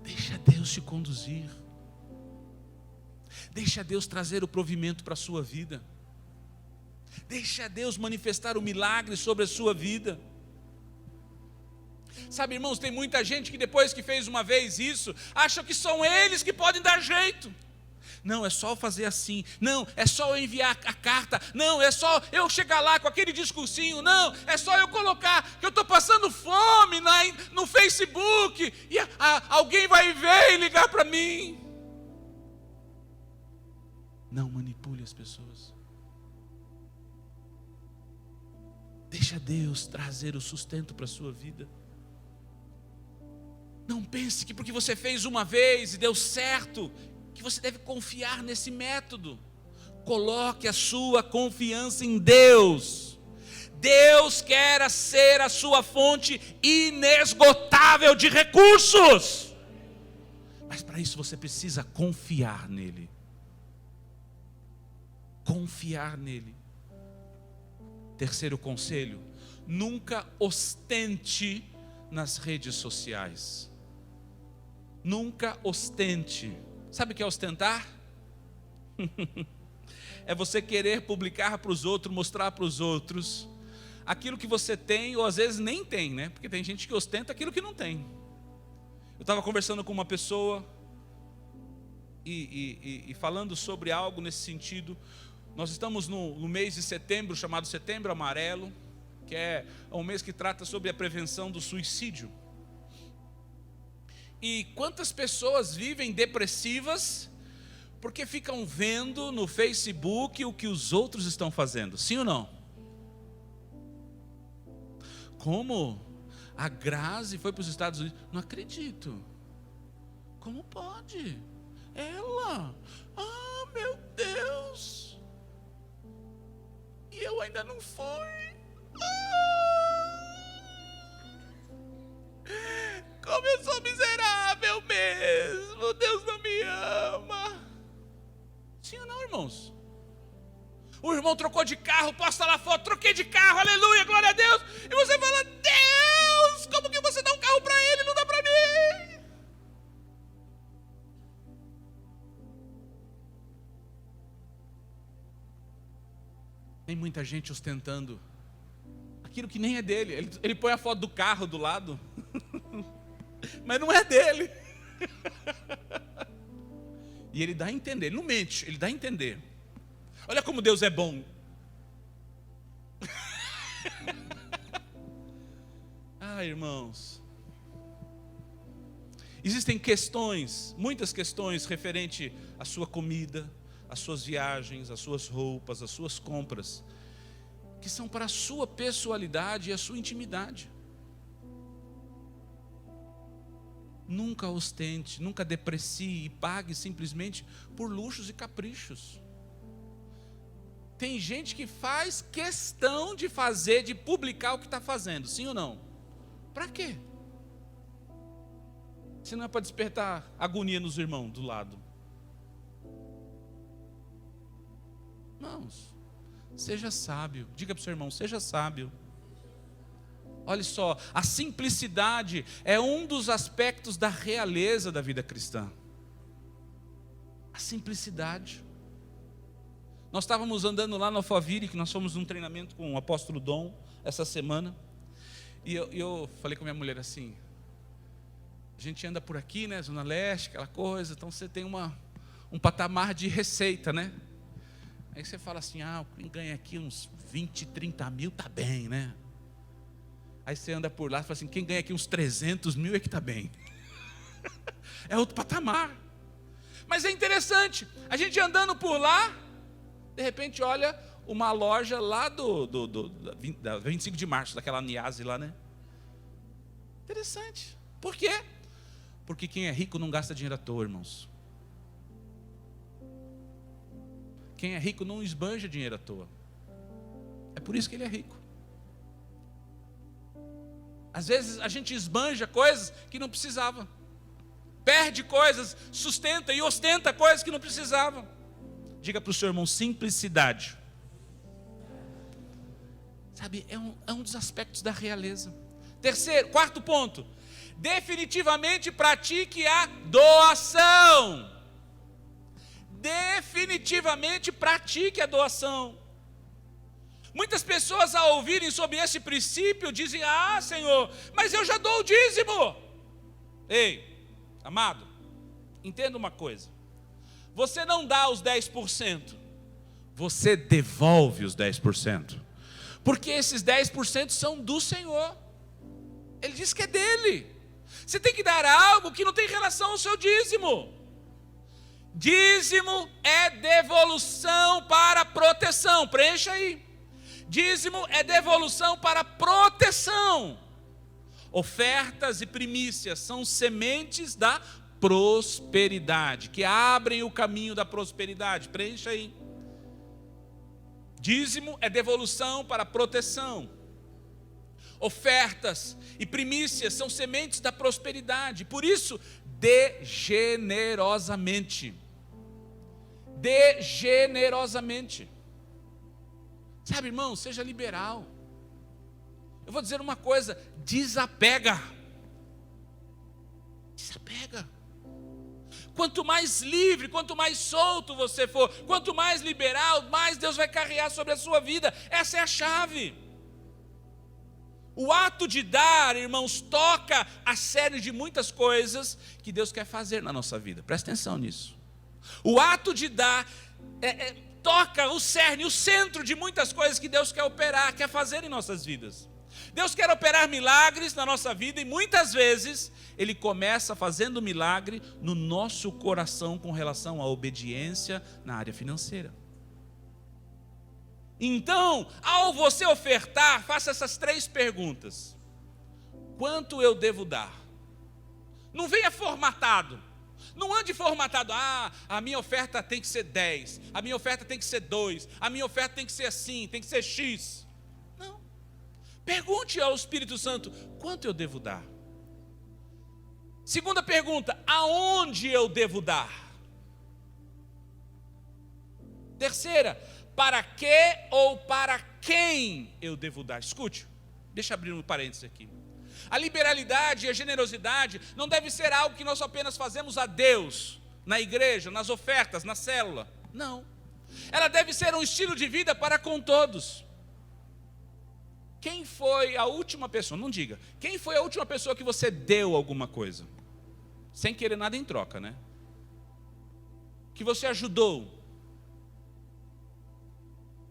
Deixa Deus te conduzir. Deixa Deus trazer o provimento para a sua vida. Deixa Deus manifestar o milagre sobre a sua vida. Sabe, irmãos, tem muita gente que depois que fez uma vez isso, acha que são eles que podem dar jeito. Não, é só fazer assim. Não, é só eu enviar a carta. Não, é só eu chegar lá com aquele discursinho. Não, é só eu colocar que eu estou passando fome no Facebook e alguém vai ver e ligar para mim. Não manipule as pessoas. Deixa Deus trazer o sustento para a sua vida. Não pense que porque você fez uma vez e deu certo, que você deve confiar nesse método. Coloque a sua confiança em Deus. Deus quer ser a sua fonte inesgotável de recursos. Mas para isso você precisa confiar nele. Confiar nele. Terceiro conselho: nunca ostente nas redes sociais. Nunca ostente. Sabe o que é ostentar? É você querer publicar para os outros, mostrar para os outros aquilo que você tem, ou às vezes nem tem, né? Porque tem gente que ostenta aquilo que não tem. Eu estava conversando com uma pessoa e falando sobre algo nesse sentido. Nós estamos no mês de setembro, chamado Setembro Amarelo, que é um mês que trata sobre a prevenção do suicídio. E quantas pessoas vivem depressivas porque ficam vendo no Facebook o que os outros estão fazendo, sim ou não? Como a Grazi foi para os Estados Unidos? Não acredito. Como pode? Ela? Ah, meu Deus! E eu ainda não fui. Como eu sou miserável mesmo. Deus não me ama. Sim ou não, irmãos? O irmão trocou de carro, posta lá foto, troquei de carro, aleluia, glória a Deus. E você fala: Deus, como que você dá um carro para ele e não dá para mim? Tem muita gente ostentando aquilo que nem é dele. Ele põe a foto do carro do lado, mas não é dele. E ele dá a entender, ele não mente, ele dá a entender. Olha como Deus é bom. Ah, irmãos, existem questões, muitas questões referente à sua comida, às suas viagens, às suas roupas, às suas compras, que são para a sua pessoalidade e a sua intimidade. Nunca ostente, nunca deprecie e pague simplesmente por luxos e caprichos. Tem gente que faz questão de fazer, de publicar o que está fazendo, sim ou não? Para quê? Se não é para despertar agonia nos irmãos do lado. Irmãos, seja sábio. Diga para o seu irmão: seja sábio. Olha só, a simplicidade é um dos aspectos da realeza da vida cristã. A simplicidade. Nós estávamos andando lá no Alphaville, que nós fomos num treinamento com o apóstolo Dom essa semana. E eu falei com minha mulher assim: a gente anda por aqui, né, Zona Leste, aquela coisa, então você tem um patamar de receita, né? Aí você fala assim, quem ganha aqui uns 20, 30 mil, tá bem, né? Aí você anda por lá e fala assim, quem ganha aqui uns 300 mil é que tá bem. É outro patamar. Mas é interessante, a gente andando por lá, de repente olha uma loja lá da 25 de março, daquela Niase lá, né? Interessante. Por quê? Porque quem é rico não gasta dinheiro à toa, irmãos. Quem é rico não esbanja dinheiro à toa. É por isso que ele é rico. Às vezes a gente esbanja coisas que não precisava. Perde coisas, sustenta e ostenta coisas que não precisava. Diga para o seu irmão, simplicidade. Sabe, é um dos aspectos da realeza. Quarto ponto. Definitivamente pratique a doação. Definitivamente pratique a doação. Muitas pessoas ao ouvirem sobre esse princípio dizem, Senhor, mas eu já dou o dízimo. Ei, amado, entenda uma coisa. Você não dá os 10%, você devolve os 10%. Porque esses 10% são do Senhor. Ele diz que é dele. Você tem que dar algo que não tem relação ao seu dízimo. Dízimo é devolução para proteção. Preencha aí. Dízimo é devolução para proteção. Ofertas e primícias são sementes da prosperidade, que abrem o caminho da prosperidade. Preencha aí. Dízimo é devolução para proteção. Ofertas e primícias são sementes da prosperidade. Por isso, dê generosamente. Dê generosamente. Sabe, irmão, seja liberal. Eu vou dizer uma coisa, desapega. Desapega. Quanto mais livre, quanto mais solto você for, quanto mais liberal, mais Deus vai carregar sobre a sua vida. Essa é a chave. O ato de dar, irmãos, toca a série de muitas coisas que Deus quer fazer na nossa vida. Presta atenção nisso. O ato de dar toca o cerne, o centro de muitas coisas que Deus quer operar, quer fazer em nossas vidas. Deus quer operar milagres na nossa vida e muitas vezes Ele começa fazendo milagre no nosso coração com relação à obediência na área financeira. Então, ao você ofertar, faça essas 3 perguntas. Quanto eu devo dar? Não venha formatado. Não ande formatado. A minha oferta tem que ser 10. A minha oferta tem que ser 2. A minha oferta tem que ser assim, tem que ser X. Não. Pergunte ao Espírito Santo, quanto eu devo dar? Segunda pergunta, aonde eu devo dar? Terceira, para que ou para quem eu devo dar? Escute, deixa eu abrir um parênteses aqui. A liberalidade e a generosidade não deve ser algo que nós apenas fazemos a Deus, na igreja, nas ofertas, na célula. Não. Ela deve ser um estilo de vida para com todos. Quem foi a última pessoa, não diga, quem foi a última pessoa que você deu alguma coisa? Sem querer nada em troca, né? Que você ajudou.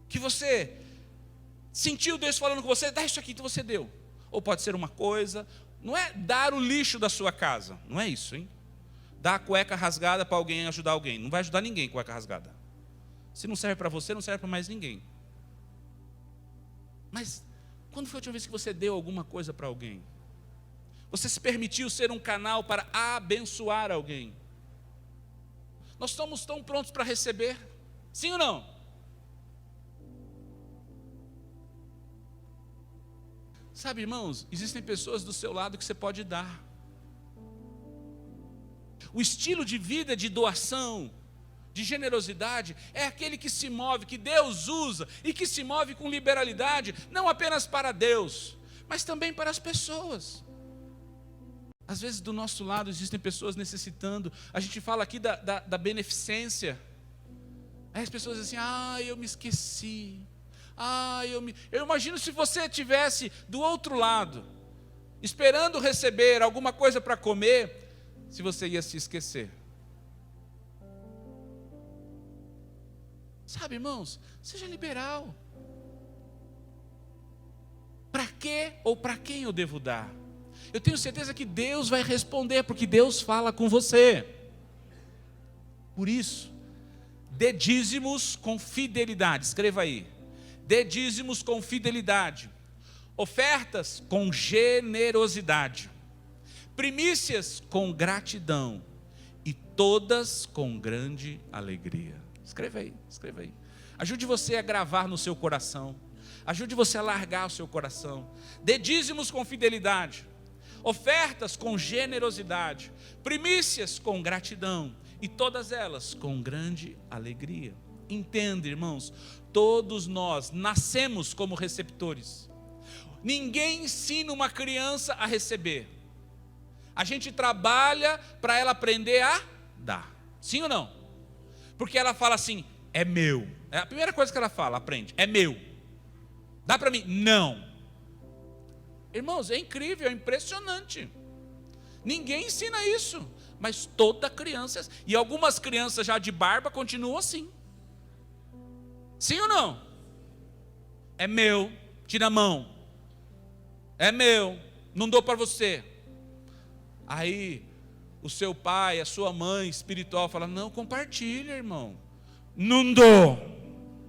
Que você sentiu Deus falando com você, dá isso aqui, então você deu. Ou pode ser uma coisa, não é dar o lixo da sua casa, não é isso, hein? Dar a cueca rasgada para alguém ajudar alguém, não vai ajudar ninguém cueca rasgada. Se não serve para você, não serve para mais ninguém. Mas, quando foi a última vez que você deu alguma coisa para alguém? Você se permitiu ser um canal para abençoar alguém? Nós estamos tão prontos para receber, sim ou não? Sabe, irmãos, existem pessoas do seu lado que você pode dar. O estilo de vida de doação, de generosidade, é aquele que se move, que Deus usa e que se move com liberalidade, não apenas para Deus, mas também para as pessoas. Às vezes do nosso lado existem pessoas necessitando, a gente fala aqui da beneficência, aí as pessoas dizem assim, eu me esqueci. Eu imagino se você estivesse do outro lado, esperando receber alguma coisa para comer, se você ia se esquecer. Sabe, irmãos, seja liberal. Para quê ou para quem eu devo dar? Eu tenho certeza que Deus vai responder, porque Deus fala com você. Por isso, dê dízimos com fidelidade. Escreva aí. Dê dízimos com fidelidade. Ofertas com generosidade. Primícias com gratidão. E todas com grande alegria. Escreva aí, escreva aí. Ajude você a gravar no seu coração. Ajude você a largar o seu coração. Dê dízimos com fidelidade. Ofertas com generosidade. Primícias com gratidão. E todas elas com grande alegria. Entenda, irmãos, todos nós nascemos como receptores. Ninguém ensina uma criança a receber. A gente trabalha para ela aprender a dar. Sim ou não? Porque ela fala assim, é meu. É a primeira coisa que ela fala, aprende, é meu. Dá para mim? Não. Irmãos, é incrível, é impressionante. Ninguém ensina isso. Mas toda criança, e algumas crianças já de barba continuam assim. Sim ou não? É meu, tira a mão. É meu, não dou para você. Aí o seu pai, a sua mãe espiritual fala, não, compartilha, irmão. Não dou,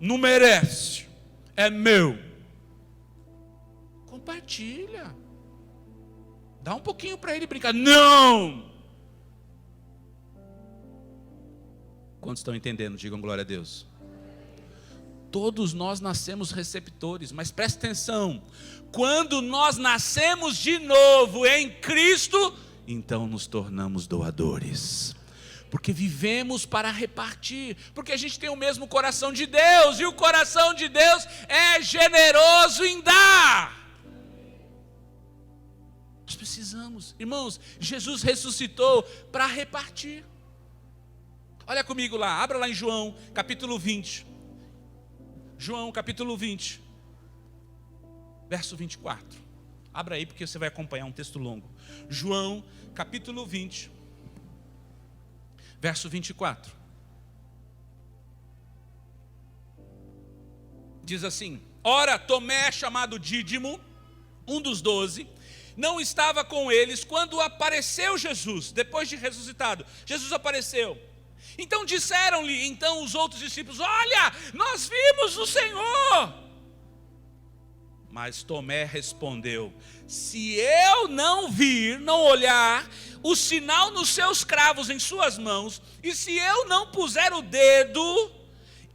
não merece, é meu. Compartilha. Dá um pouquinho para ele brincar. Não! Quantos estão entendendo? Digam glória a Deus. Todos nós nascemos receptores, mas presta atenção. Quando nós nascemos de novo em Cristo, então nos tornamos doadores. Porque vivemos para repartir. Porque a gente tem o mesmo coração de Deus. E o coração de Deus é generoso em dar. Nós precisamos, irmãos, Jesus ressuscitou para repartir. Olha comigo lá, abra lá em João, capítulo 20. João, capítulo 20, verso 24. Abra aí, porque você vai acompanhar um texto longo. João, capítulo 20, verso 24. Diz assim, ora, Tomé, chamado Dídimo, um dos 12, não estava com eles quando apareceu Jesus, depois de ressuscitado. Jesus apareceu. Então disseram-lhe então os outros discípulos, olha, nós vimos o Senhor. Mas Tomé respondeu, se eu não vir, não olhar, o sinal nos seus cravos em suas mãos, e se eu não puser o dedo,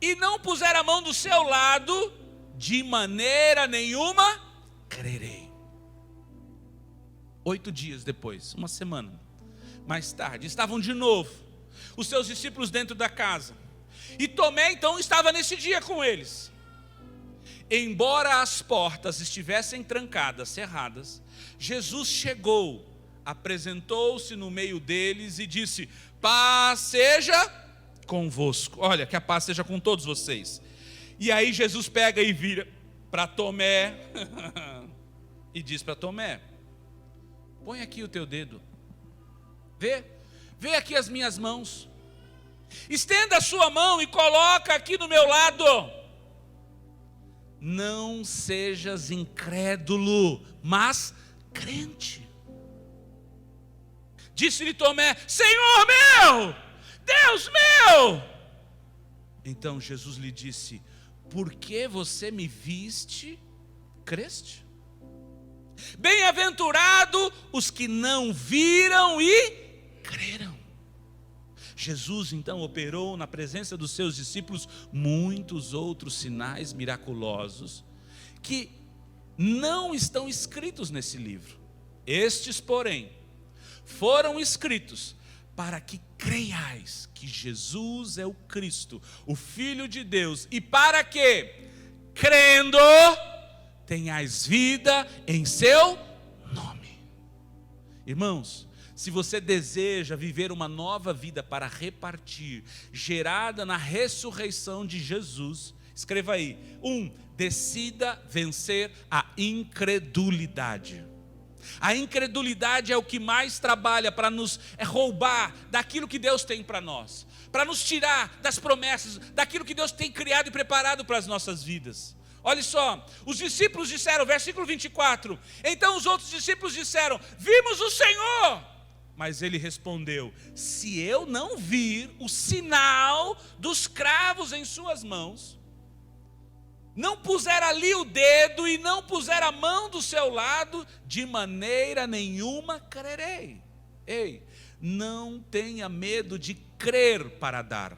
e não puser a mão do seu lado, de maneira nenhuma, crerei. 8 dias depois, uma semana mais tarde, estavam de novo os seus discípulos dentro da casa. E Tomé então estava nesse dia com eles. Embora as portas estivessem trancadas, cerradas, Jesus chegou, apresentou-se no meio deles e disse, paz seja convosco. Olha, que a paz seja com todos vocês. E aí Jesus pega e vira para Tomé e diz para Tomé, põe aqui o teu dedo, vê aqui as minhas mãos, estenda a sua mão e coloca aqui no meu lado. Não sejas incrédulo, mas crente. Disse-lhe Tomé, Senhor meu, Deus meu. Então Jesus lhe disse, porque você me viste, creste? Bem-aventurado os que não viram e creram. Jesus então operou na presença dos seus discípulos muitos outros sinais miraculosos que não estão escritos nesse livro. Estes, porém, foram escritos para que creiais que Jesus é o Cristo, o Filho de Deus, e para que, crendo, tenhais vida em seu nome. Irmãos, se você deseja viver uma nova vida para repartir, gerada na ressurreição de Jesus, escreva aí, 1, decida vencer a incredulidade. A incredulidade é o que mais trabalha para nos roubar daquilo que Deus tem para nós. para nos tirar das promessas, daquilo que Deus tem criado e preparado para as nossas vidas. Olha só, os discípulos disseram, versículo 24, então os outros discípulos disseram, vimos o Senhor. Mas ele respondeu, se eu não vir o sinal dos cravos em suas mãos, não puser ali o dedo e não puser a mão do seu lado, de maneira nenhuma crerei. Ei, não tenha medo de crer para dar.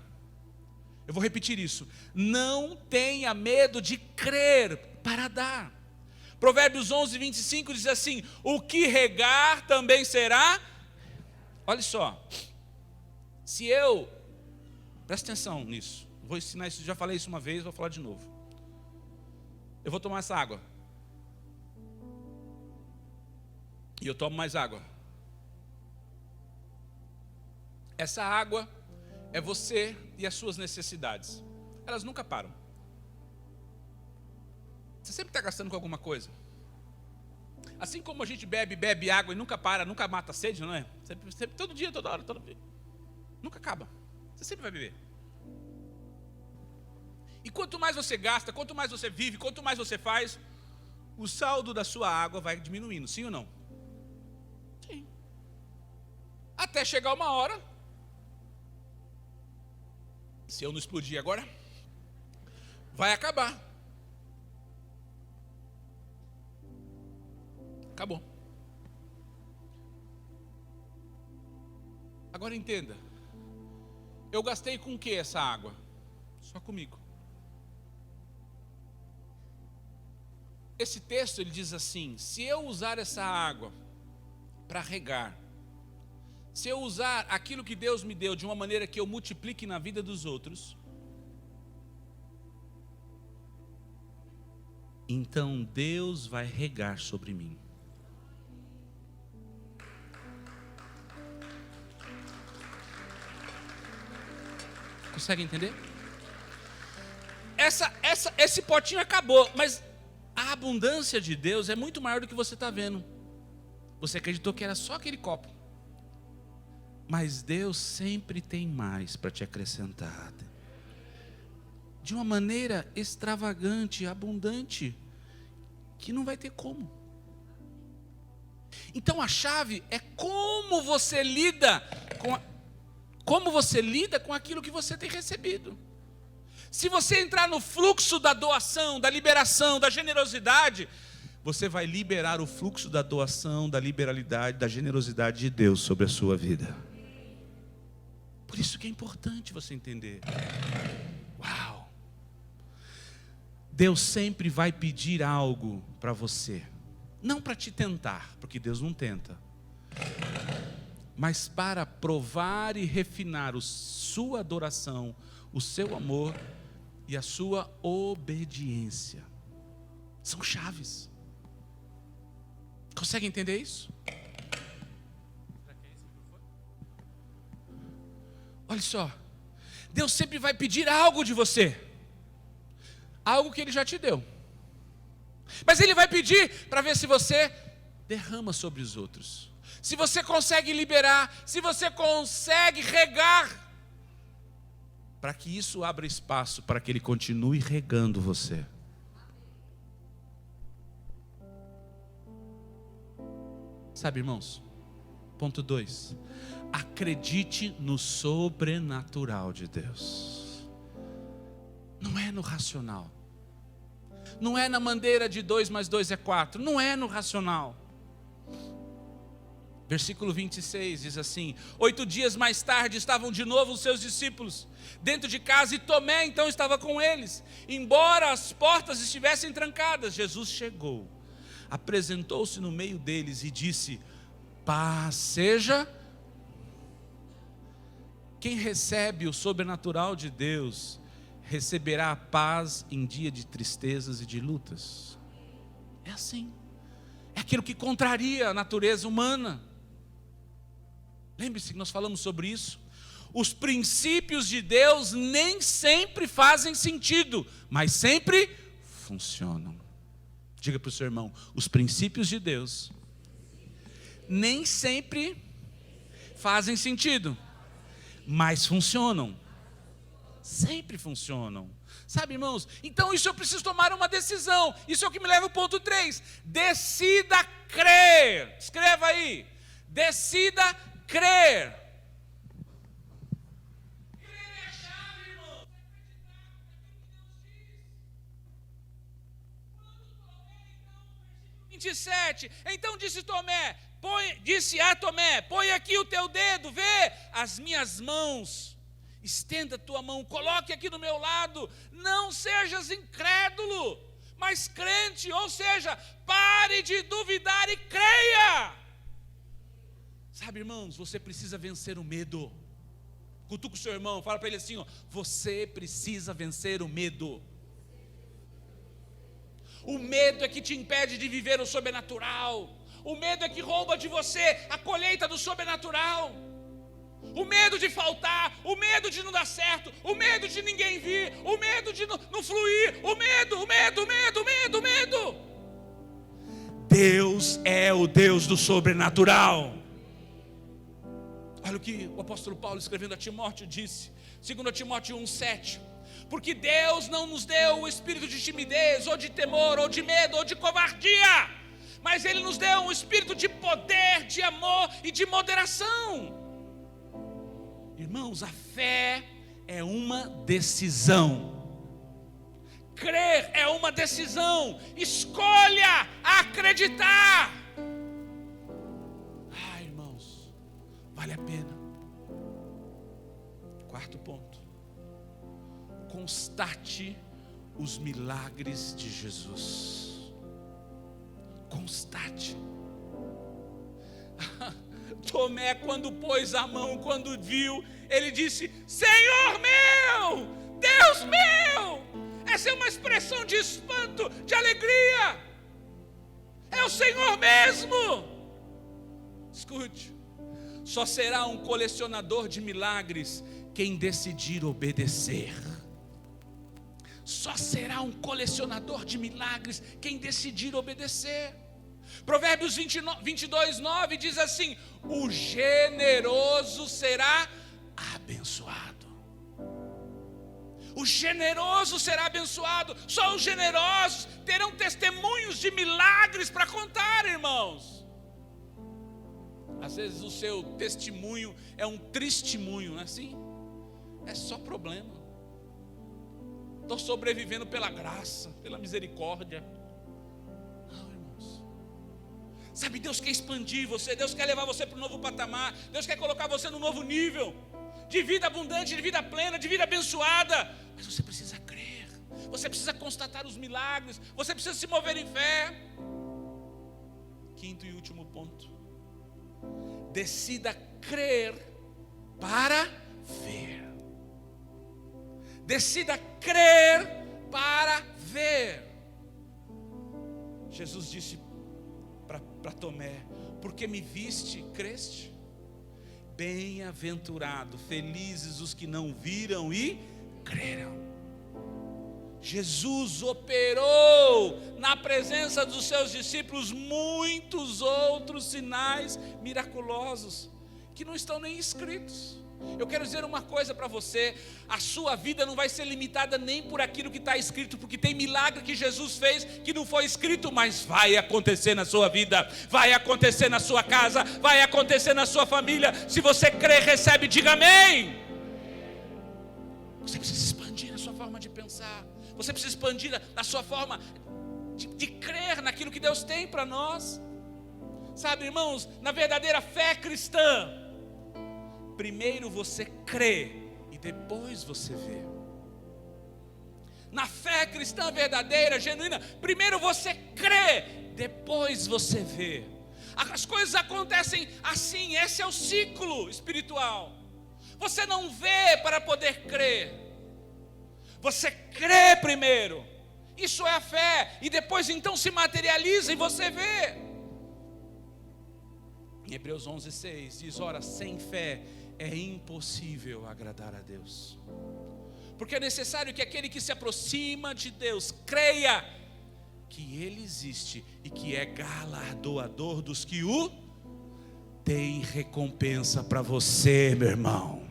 Eu vou repetir isso. Não tenha medo de crer para dar. Provérbios 11, 25 diz assim, o que regar também será. Olha só, se eu, presta atenção nisso, vou ensinar isso, já falei isso uma vez, vou falar de novo. Eu vou tomar essa água. E eu tomo mais água. Essa água é você e as suas necessidades. Elas nunca param. Você sempre está gastando com alguma coisa. Assim como a gente bebe água e nunca para, nunca mata a sede, não é? Sempre, todo dia, toda hora, todo dia. Nunca acaba. Você sempre vai beber. E quanto mais você gasta, quanto mais você vive, quanto mais você faz, o saldo da sua água vai diminuindo, sim ou não? Sim. Até chegar uma hora, se eu não explodir agora, vai acabar. Acabou. Agora entenda, eu gastei com o que essa água? Só comigo. Esse texto ele diz assim, se eu usar essa água para regar, se eu usar aquilo que Deus me deu de uma maneira que eu multiplique na vida dos outros, então Deus vai regar sobre mim. Consegue entender? Esse potinho acabou, mas a abundância de Deus é muito maior do que você está vendo. Você acreditou que era só aquele copo. Mas Deus sempre tem mais para te acrescentar. De uma maneira extravagante, abundante, que não vai ter como. Então a chave é como você lida com aquilo que você tem recebido. Se você entrar no fluxo da doação, da liberação, da generosidade, você vai liberar o fluxo da doação, da liberalidade, da generosidade de Deus sobre a sua vida. Por isso que é importante você entender. Uau! Deus sempre vai pedir algo para você. Não para te tentar, porque Deus não tenta. Mas para provar e refinar a sua adoração, o seu amor e a sua obediência. São chaves. Consegue entender isso? Olha só, Deus sempre vai pedir algo de você, algo que Ele já te deu, mas Ele vai pedir para ver se você derrama sobre os outros, se você consegue liberar, se você consegue regar, para que isso abra espaço para que Ele continue regando você. Sabe, irmãos? Ponto 2. Acredite no sobrenatural de Deus. Não é no racional. Não é na maneira de 2 mais 2 é 4. Não é no racional. Versículo 26 diz assim: 8 dias mais tarde estavam de novo os seus discípulos dentro de casa, e Tomé então estava com eles. Embora as portas estivessem trancadas, Jesus chegou, apresentou-se no meio deles e disse: paz seja. Quem recebe o sobrenatural de Deus receberá a paz em dia de tristezas e de lutas. É assim. É aquilo que contraria a natureza humana. Lembre-se que nós falamos sobre isso. Os princípios de Deus nem sempre fazem sentido, mas sempre funcionam. Diga para o seu irmão: os princípios de Deus nem sempre fazem sentido, mas funcionam. sempre funcionam. Sabe, irmãos? Então isso eu preciso tomar uma decisão. Isso é o que me leva ao ponto 3. Decida crer. Escreva aí. Decida crer. Crer é a chave, irmão. 27. Então disse Tomé, disse a Tomé, põe aqui o teu dedo, vê as minhas mãos. Estenda a tua mão, coloque aqui do meu lado. Não sejas incrédulo, mas crente. Ou seja, pare de duvidar e creia. Sabe, irmãos, você precisa vencer o medo. Cutuca o seu irmão, fala para ele assim, ó, você precisa vencer o medo. O medo é que te impede de viver o sobrenatural. O medo é que rouba de você a colheita do sobrenatural. O medo de faltar, o medo de não dar certo, o medo de ninguém vir, o medo de não fluir, o medo. Deus é o Deus do sobrenatural. Olha o que o apóstolo Paulo, escrevendo a Timóteo, disse, 2 Timóteo 1,7. Porque Deus não nos deu o espírito de timidez, ou de temor, ou de medo, ou de covardia, mas Ele nos deu um espírito de poder, de amor e de moderação. Irmãos, a fé é uma decisão. Crer é uma decisão. Escolha acreditar. Irmãos, vale a pena. Quarto ponto. Constate os milagres de Jesus. Constate. Tomé, quando pôs a mão, quando viu, ele disse: Senhor meu, Deus meu. Essa é uma expressão de espanto, de alegria. É o Senhor mesmo. Escute, só será um colecionador de milagres quem decidir obedecer. Só será um colecionador de milagres quem decidir obedecer. Provérbios 22:9 diz assim: o generoso será abençoado. O generoso será abençoado. Só os generosos terão testemunhos de milagres para contar, irmãos. Às vezes o seu testemunho é um testemunho, não é assim? É só problema. Estou sobrevivendo pela graça, pela misericórdia. Não, irmãos. Sabe, Deus quer expandir você, Deus quer levar você para um novo patamar, Deus quer colocar você num novo nível de vida abundante, de vida plena, de vida abençoada. Mas você precisa crer, você precisa constatar os milagres, você precisa se mover em fé. Quinto e último ponto: decida crer para ver. Decida crer para ver. Jesus disse para Tomé: porque me viste, creste? Bem-aventurado, felizes os que não viram e creram. Jesus operou na presença dos seus discípulos muitos outros sinais miraculosos que não estão nem escritos. Eu quero dizer uma coisa para você: a sua vida não vai ser limitada nem por aquilo que está escrito, porque tem milagre que Jesus fez que não foi escrito, mas vai acontecer na sua vida, vai acontecer na sua casa, vai acontecer na sua família. Se você crê, recebe, diga amém. Você precisa expandir na sua forma de pensar, você precisa expandir na sua forma de crer naquilo que Deus tem para nós. Sabe, irmãos, na verdadeira fé cristã, primeiro você crê e depois você vê. Na fé cristã verdadeira, genuína, primeiro você crê, depois você vê. As coisas acontecem assim, esse é o ciclo espiritual. Você não vê para poder crer. Você crê primeiro. Isso é a fé, e depois então se materializa e você vê. Em Hebreus 11:6 diz: ora, sem fé é impossível agradar a Deus, porque é necessário que aquele que se aproxima de Deus creia que Ele existe e que é galardoador dos que o tem recompensa para você, meu irmão.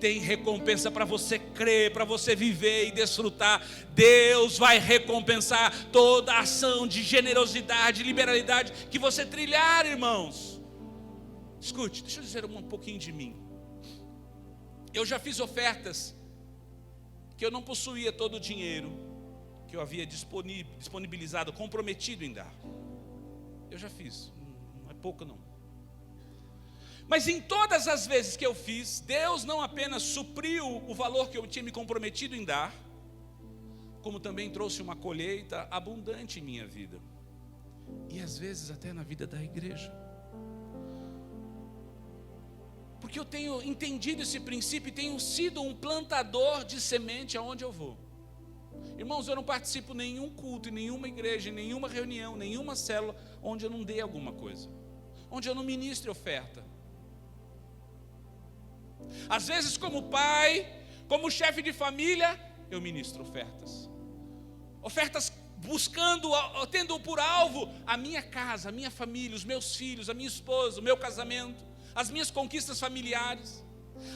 tem recompensa para você crer, para você viver e desfrutar. Deus vai recompensar toda a ação de generosidade, liberalidade que você trilhar, irmãos. Escute, deixa eu dizer um pouquinho de mim. Eu já fiz ofertas que eu não possuía todo o dinheiro que eu havia disponibilizado, comprometido em dar. Eu já fiz, não é pouco não. Mas em todas as vezes que eu fiz, Deus não apenas supriu o valor que eu tinha me comprometido em dar, como também trouxe uma colheita abundante em minha vida. E às vezes até na vida da igreja. Porque eu tenho entendido esse princípio e tenho sido um plantador de semente aonde eu vou. Irmãos, eu não participo em nenhum culto, em nenhuma igreja, em nenhuma reunião, nenhuma célula onde eu não dê alguma coisa, onde eu não ministre oferta. Às vezes como pai, como chefe de família, eu ministro ofertas. Ofertas buscando, tendo por alvo a minha casa, a minha família, os meus filhos, a minha esposa, o meu casamento, as minhas conquistas familiares.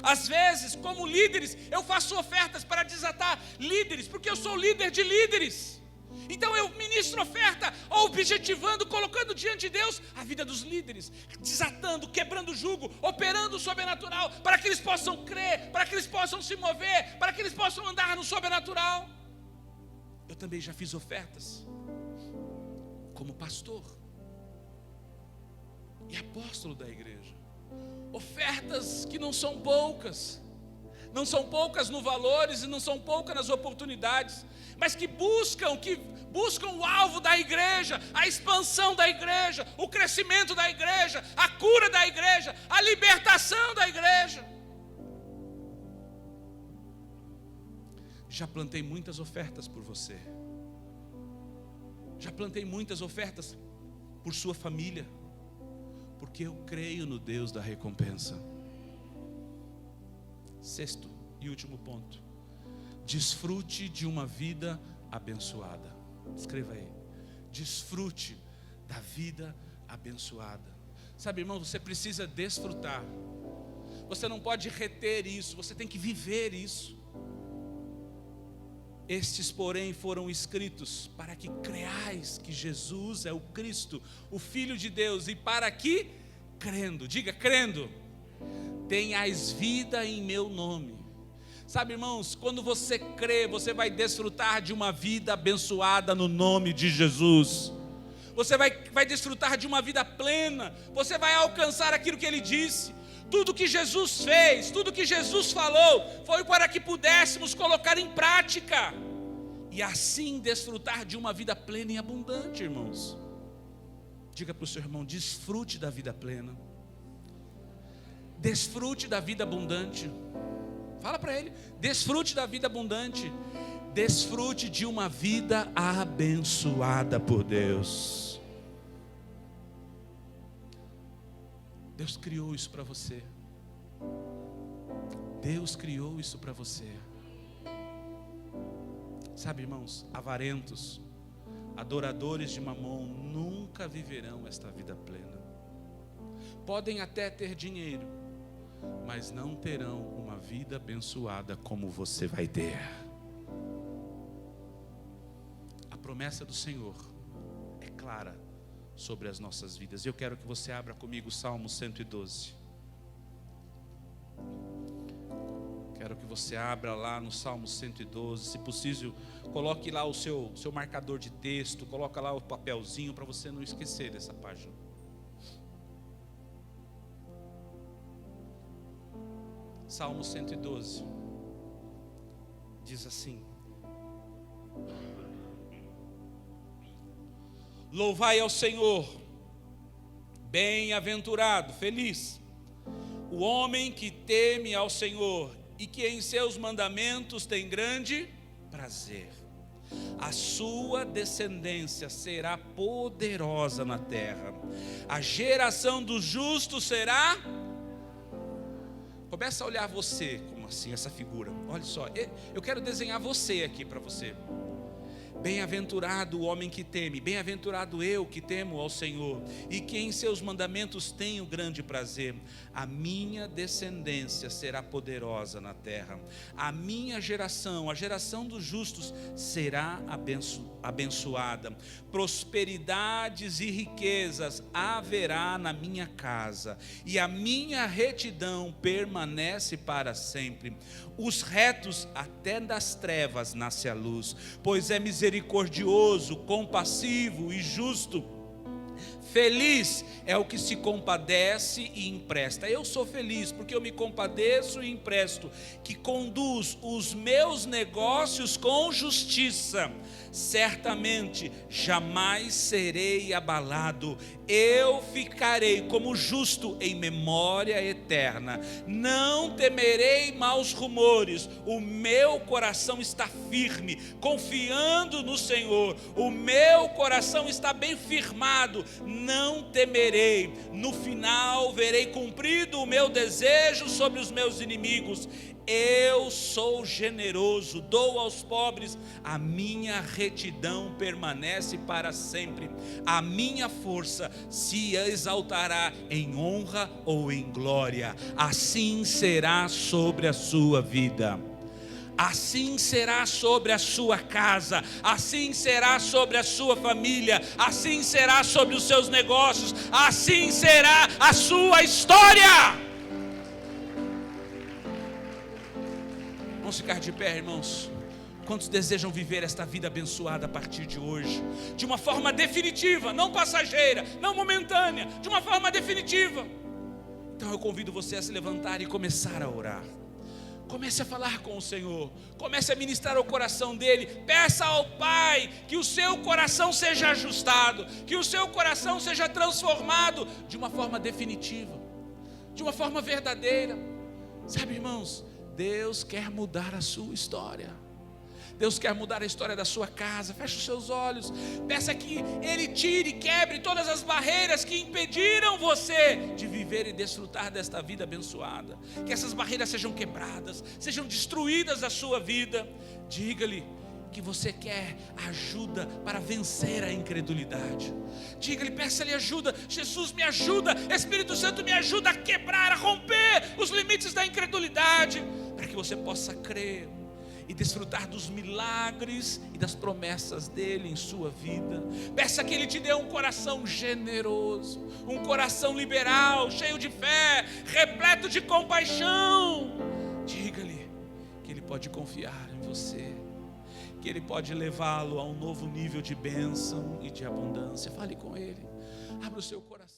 Às vezes, como líderes, eu faço ofertas para desatar líderes, porque eu sou líder de líderes. Então eu ministro oferta, objetivando, colocando diante de Deus a vida dos líderes, desatando, quebrando o jugo, operando o sobrenatural, para que eles possam crer, para que eles possam se mover, para que eles possam andar no sobrenatural. Eu também já fiz ofertas como pastor e apóstolo da igreja. Ofertas que não são poucas no valores e não são poucas nas oportunidades, mas que buscam o alvo da igreja, a expansão da igreja, o crescimento da igreja, a cura da igreja, a libertação da igreja. Já plantei muitas ofertas por você, já plantei muitas ofertas por sua família, porque eu creio no Deus da recompensa. Sexto e último ponto: desfrute de uma vida abençoada. Escreva aí: desfrute da vida abençoada. Sabe, irmão, você precisa desfrutar. Você não pode reter isso, você tem que viver isso. Estes, porém, foram escritos para que creais que Jesus é o Cristo, o Filho de Deus, e para que, crendo, diga crendo, tenhais vida em meu nome. Sabe, irmãos, quando você crê, você vai desfrutar de uma vida abençoada no nome de Jesus. Você vai desfrutar de uma vida plena, você vai alcançar aquilo que Ele disse. Tudo que Jesus fez, tudo que Jesus falou, foi para que pudéssemos colocar em prática, e assim desfrutar de uma vida plena e abundante, irmãos. Diga para o seu irmão: desfrute da vida plena, desfrute da vida abundante. Fala para ele: desfrute da vida abundante, desfrute de uma vida abençoada por Deus. Deus criou isso para você. Deus criou isso para você. Sabe, irmãos, avarentos, adoradores de mamon, nunca viverão esta vida plena. Podem até ter dinheiro, mas não terão uma vida abençoada como você vai ter. A promessa do Senhor é clara sobre as nossas vidas. Eu quero que você abra comigo o Salmo 112. Quero que você abra lá no Salmo 112. Se possível, coloque lá o seu marcador de texto, coloca lá o papelzinho para você não esquecer dessa página. Salmo 112 diz assim: louvai ao Senhor, bem-aventurado, feliz, o homem que teme ao Senhor e que em seus mandamentos tem grande prazer. A sua descendência será poderosa na terra, a geração dos justos será... Começa a olhar você, como assim, essa figura. Olha só, eu quero desenhar você aqui para você. Bem-aventurado o homem que teme, bem-aventurado eu que temo ao Senhor, e que em seus mandamentos tenho grande prazer. A minha descendência será poderosa na terra, a minha geração, a geração dos justos, será abençoada. Prosperidades e riquezas haverá na minha casa, e a minha retidão permanece para sempre. Os retos até das trevas nasce a luz, pois é misericordioso, compassivo e justo. Feliz é o que se compadece e empresta. Eu sou feliz porque eu me compadeço e empresto, que conduz os meus negócios com justiça. Certamente jamais serei abalado, eu ficarei como justo em memória eterna. Não temerei maus rumores, o meu coração está firme, confiando no Senhor. O meu coração está bem firmado, não temerei. No final verei cumprido o meu desejo sobre os meus inimigos. Eu sou generoso, dou aos pobres, a minha retidão permanece para sempre. A minha força se exaltará em honra ou em glória. Assim será sobre a sua vida. Assim será sobre a sua casa, assim será sobre a sua família, assim será sobre os seus negócios, assim será a sua história. Vamos ficar de pé, irmãos. Quantos desejam viver esta vida abençoada a partir de hoje? De uma forma definitiva, não passageira, não momentânea, de uma forma definitiva. Então eu convido você a se levantar e começar a orar. Comece a falar com o Senhor, comece a ministrar ao coração dele. Peça ao Pai que o seu coração seja ajustado, que o seu coração seja transformado de uma forma definitiva, de uma forma verdadeira. Sabe, irmãos, Deus quer mudar a sua história. Deus quer mudar a história da sua casa. Feche os seus olhos, peça que Ele tire e quebre todas as barreiras que impediram você de viver e desfrutar desta vida abençoada. Que essas barreiras sejam quebradas, sejam destruídas da sua vida. Diga-lhe que você quer ajuda para vencer a incredulidade. Diga-lhe, peça-lhe ajuda. Jesus, me ajuda, Espírito Santo, me ajuda a quebrar, a romper os limites da incredulidade, para que você possa crer e desfrutar dos milagres e das promessas dele em sua vida. Peça que ele te dê um coração generoso, um coração liberal, cheio de fé, repleto de compaixão. Diga-lhe que ele pode confiar em você, que ele pode levá-lo a um novo nível de bênção e de abundância. Fale com ele, abra o seu coração.